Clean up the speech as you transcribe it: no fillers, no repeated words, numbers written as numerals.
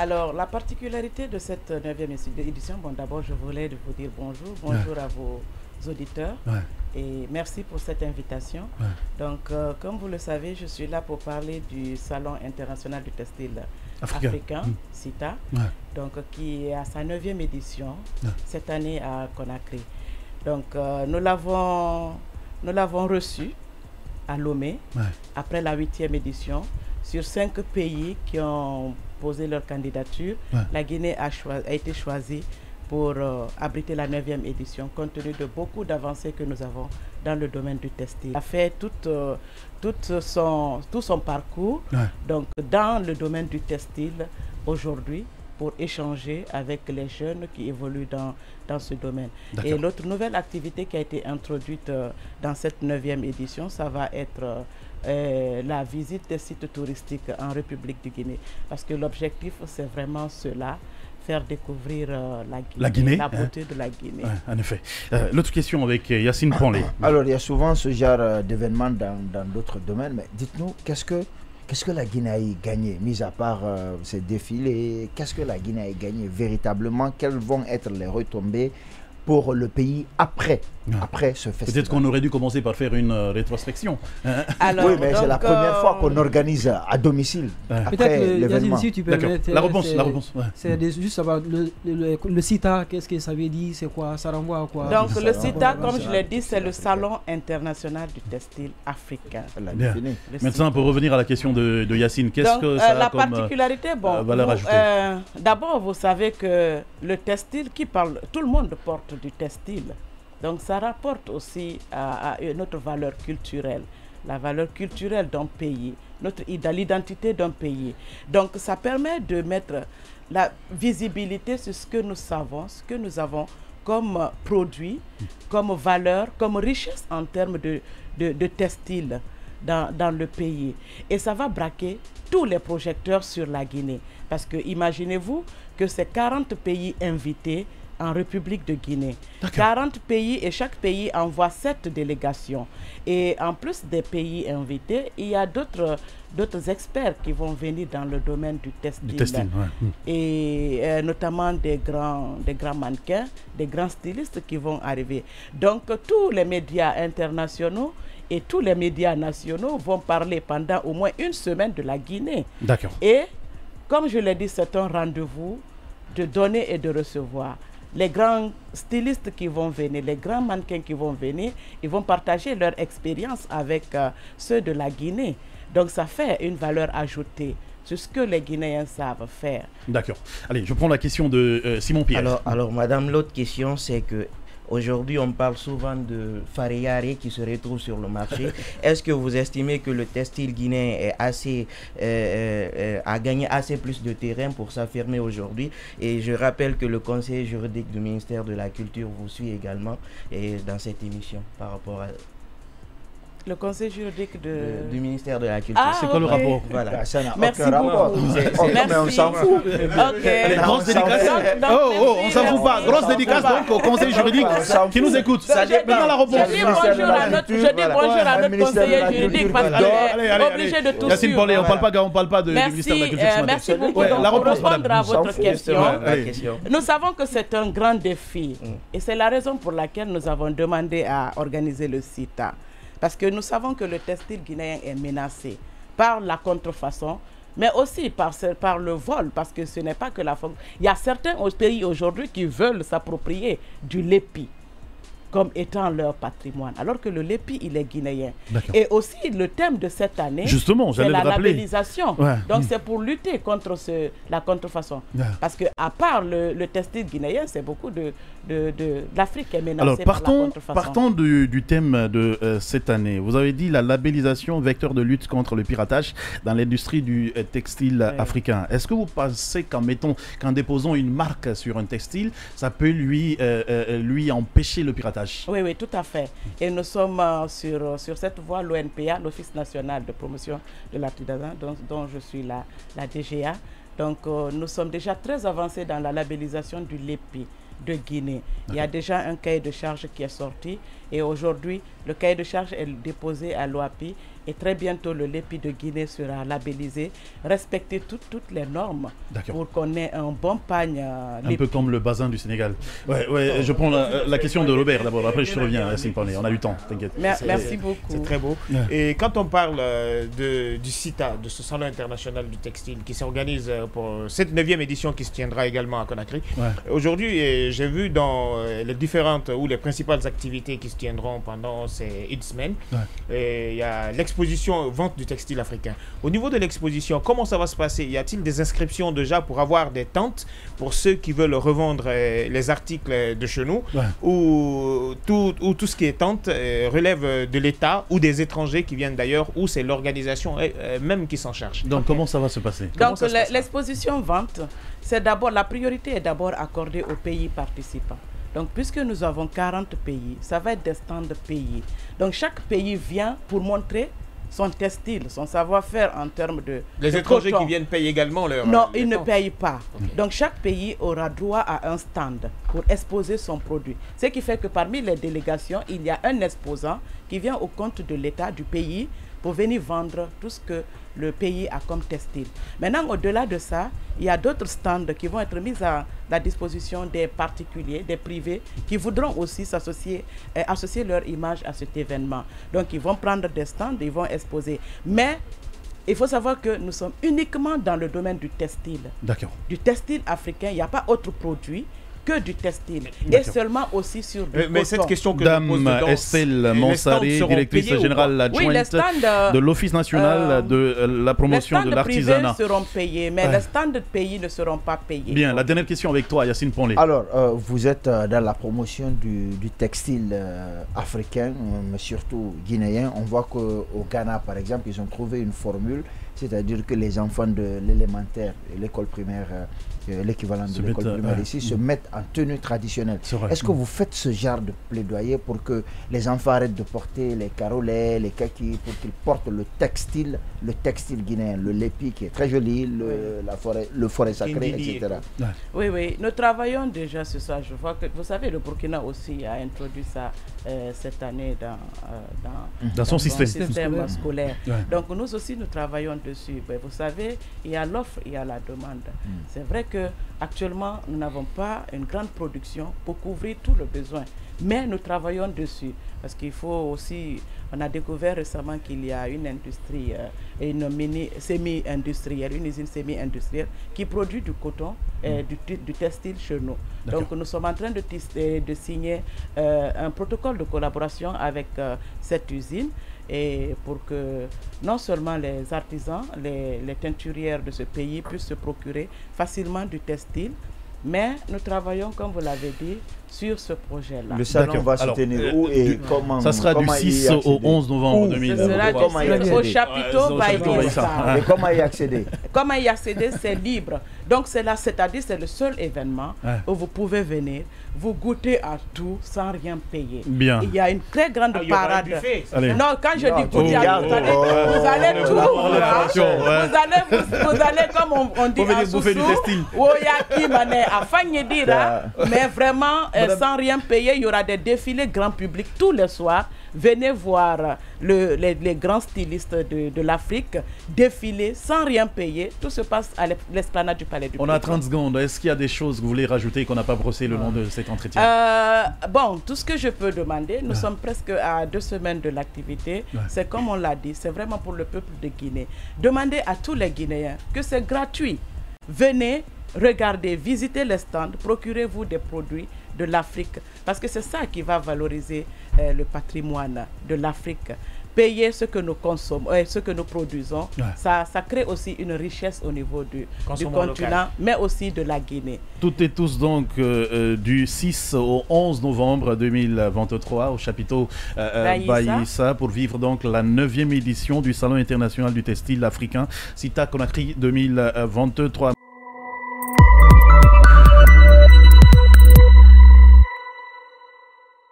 Alors, la particularité de cette 9e édition, bon, d'abord, je voulais vous dire bonjour à vos auditeurs et merci pour cette invitation. Donc, comme vous le savez, je suis là pour parler du Salon international du textile africain, CITA, donc, qui est à sa 9e édition cette année à Conakry. Donc, nous l'avons reçu à Lomé après la 8e édition. Sur 5 pays qui ont posé leur candidature, la Guinée a été choisie pour abriter la 9e édition, compte tenu de beaucoup d'avancées que nous avons dans le domaine du textile. Il a fait tout son parcours donc, dans le domaine du textile aujourd'hui pour échanger avec les jeunes qui évoluent dans ce domaine. Et l'autre nouvelle activité qui a été introduite dans cette 9e édition, ça va être la visite des sites touristiques en République du Guinée. Parce que l'objectif, c'est vraiment cela, faire découvrir la beauté de la Guinée. En effet. L'autre question avec Yacine Ponlé. Alors, il y a souvent ce genre d'événements dans d'autres domaines, mais dites-nous, qu'est-ce que la Guinée a gagné, mis à part ces défilés? Qu'est-ce que la Guinée a gagné véritablement? Quelles vont être les retombées pour le pays après ce festival? Peut-être qu'on aurait dû commencer par faire une rétrospection. Alors, oui, mais c'est la première fois qu'on organise à domicile. Peut-être, si tu peux mettre... La réponse. C'est juste savoir le CITA, qu'est-ce que ça veut dire, c'est quoi, ça renvoie à quoi? Donc le CITA, comme je l'ai dit, c'est le Salon international du textile africain. Bien. Maintenant, pour revenir à la question de Yacine, qu'est-ce que ça a comme particularité, valeur ajoutée? D'abord, vous savez que le textile, tout le monde porte du textile. Donc ça rapporte aussi à notre valeur culturelle, la valeur culturelle d'un pays, l'identité d'un pays. Donc ça permet de mettre la visibilité sur ce que nous savons, ce que nous avons comme produit, comme valeur, comme richesse en termes de textile dans le pays. Et ça va braquer tous les projecteurs sur la Guinée. Parce que imaginez-vous que c'est 40 pays invités en République de Guinée. 40 pays et chaque pays envoie 7 délégations. Et en plus des pays invités, il y a d'autres experts qui vont venir dans le domaine du textile. Et notamment des grands mannequins, des grands stylistes qui vont arriver. Donc tous les médias internationaux et tous les médias nationaux vont parler pendant au moins une semaine de la Guinée. Et comme je l'ai dit, c'est un rendez-vous de donner et de recevoir. Les grands stylistes qui vont venir, les grands mannequins qui vont venir, ils vont partager leur expérience avec ceux de la Guinée. Donc ça fait une valeur ajoutée sur ce que les Guinéens savent faire. D'accord. Allez, je prends la question de Simon Pierre. Alors madame, l'autre question, c'est que aujourd'hui, on parle souvent de Fareyare qui se retrouve sur le marché. Est-ce que vous estimez que le textile guinéen a gagné assez plus de terrain pour s'affirmer aujourd'hui? Et je rappelle que le conseiller juridique du ministère de la Culture vous suit également dans cette émission par rapport à... Le conseil juridique du ministère de la Culture. C'est quoi le rapport? Voilà. Ça n'a Merci aucun rapport. Mais on s'en fout. Allez, grosse dédicace. On s'en fout pas. Grosse dédicace donc au conseil juridique qui nous écoute. Maintenant la réponse. Je dis bonjour à notre conseiller juridique parce qu'il est obligé de tout suivre. Yacine Ponlé, on parle pas du ministère de la Culture. Merci beaucoup. La réponse, pour répondre à votre question. question. Nous savons que c'est un grand défi et c'est la raison pour laquelle nous avons demandé à organiser le CITA. Parce que nous savons que le textile guinéen est menacé par la contrefaçon, mais aussi par le vol, parce que ce n'est pas que la faute. Il y a certains pays aujourd'hui qui veulent s'approprier du lépi comme étant leur patrimoine, alors que le lépi, il est guinéen. Et aussi, le thème de cette année, c'est la labellisation. Donc, c'est pour lutter contre la contrefaçon. Parce que à part le textile guinéen, c'est beaucoup de l'Afrique qui est menacée par la contrefaçon. Partons du thème de cette année. Vous avez dit la labellisation, vecteur de lutte contre le piratage dans l'industrie du textile africain. Est-ce que vous pensez qu'en déposant une marque sur un textile, ça peut lui empêcher le piratage? Oui, tout à fait. Et nous sommes sur cette voie, l'ONPA, l'Office national de promotion de l'artisanat, dont je suis la DGA. Donc, nous sommes déjà très avancés dans la labellisation du lépi de Guinée. Il y a déjà un cahier de charges qui est sorti Et aujourd'hui, le cahier de charge est déposé à l'OAPI et très bientôt le LEPI de Guinée sera labellisé, respecter toutes les normes pour qu'on ait un bon pagne. Un peu comme le basin du Sénégal. Ouais, je prends la question de Robert d'abord, après je te reviens, Yacine Pané. On a du temps, t'inquiète. Merci beaucoup. C'est très beau. Et quand on parle du CITA, de ce salon international du textile qui s'organise pour cette 9e édition qui se tiendra également à Conakry, aujourd'hui, j'ai vu dans les différentes ou les principales activités qui se tiendront pendant une semaine, il y a l'exposition vente du textile africain. Au niveau de l'exposition, comment ça va se passer? Y a-t-il des inscriptions déjà pour avoir des tentes pour ceux qui veulent revendre les articles de chez nous, ou tout ce qui est tente relève de l'État ou des étrangers qui viennent d'ailleurs, ou c'est l'organisation même qui s'en charge? Donc comment ça va se passer? Donc l'exposition vente, c'est d'abord, la priorité est d'abord accordée aux pays participants. Donc, puisque nous avons 40 pays, ça va être des stands de pays. Donc, chaque pays vient pour montrer son textile, son savoir-faire en termes de Les étrangers qui viennent payent également leur... Non, ils ne payent pas. Donc, chaque pays aura droit à un stand pour exposer son produit. Ce qui fait que parmi les délégations, il y a un exposant qui vient au compte de l'État du pays pour venir vendre tout ce que le pays a comme textile. Maintenant, au-delà de ça, il y a d'autres stands qui vont être mis à la disposition des particuliers, des privés, qui voudront aussi associer leur image à cet événement. Donc, ils vont prendre des stands, ils vont exposer. Mais il faut savoir que nous sommes uniquement dans le domaine du textile. D'accord. Du textile africain, il n'y a pas autre produit que du textile, et seulement aussi sur du mais coton. cette question que Dame je pose dedans, Estelle Monsaré, directrice générale adjointe de l'Office national de la promotion de l'artisanat. Les stands privés seront payés, mais les stands de pays ne seront pas payés. Bien, la dernière question avec toi, Yacine Ponlé. Alors, vous êtes dans la promotion du textile africain, mais surtout guinéen. On voit qu'au Ghana, par exemple, ils ont trouvé une formule, c'est-à-dire que les enfants de l'élémentaire et l'école primaire, l'équivalent de l'école primaire ici, se mettent en tenue traditionnelle. Est-ce que vous faites ce genre de plaidoyer pour que les enfants arrêtent de porter les carolets, les kakis, pour qu'ils portent le textile guinéen, le lépi qui est très joli, le forêt sacré, etc. Oui, nous travaillons déjà sur ça. Je vois que, vous savez, le Burkina aussi a introduit ça cette année dans son système scolaire. Donc nous aussi, nous travaillons dessus. Ben, vous savez, il y a l'offre, il y a la demande. C'est vrai que actuellement, nous n'avons pas une grande production pour couvrir tout le besoin. Mais nous travaillons dessus. Parce qu'il faut aussi... On a découvert récemment qu'il y a une industrie, une semi-industrielle, une usine semi-industrielle qui produit du coton et du textile chez nous. Donc nous sommes en train de signer un protocole de collaboration avec cette usine, et pour que non seulement les artisans, les teinturières de ce pays puissent se procurer facilement du textile, mais nous travaillons, comme vous l'avez dit, sur ce projet-là. Le salon va se tenir où et comment? Ça sera du 6 au 11 novembre 2020. Au chapiteau Baïssa. Et comment y accéder? Comment y accéder, c'est libre. Donc c'est-à-dire c'est le seul événement où vous pouvez venir, vous goûter à tout sans rien payer. Bien. Il y a une très grande parade. Non, quand je dis goûter à tout, vous allez tout. Vous allez, comme on dit, venir bouffer du textile. Mais vraiment, sans rien payer, il y aura des défilés grand public tous les soirs. Venez voir les grands stylistes de l'Afrique défiler sans rien payer. Tout se passe à l'esplanade du Palais du Président. On a 30 secondes. Est-ce qu'il y a des choses que vous voulez rajouter qu'on n'a pas brossé le long de cet entretien? Bon, tout ce que je peux demander, nous sommes presque à 2 semaines de l'activité. C'est comme on l'a dit, c'est vraiment pour le peuple de Guinée. Demandez à tous les Guinéens que c'est gratuit. Venez, regardez, visitez les stands, procurez-vous des produits de l'Afrique, parce que c'est ça qui va valoriser le patrimoine de l'Afrique. Payer ce que nous consommons, ce que nous produisons, ça crée aussi une richesse au niveau du continent, local, mais aussi de la Guinée. Toutes et tous donc du 6 au 11 novembre 2023 au chapiteau Baïssa pour vivre donc la 9e édition du Salon international du textile africain CITA Conakry 2023.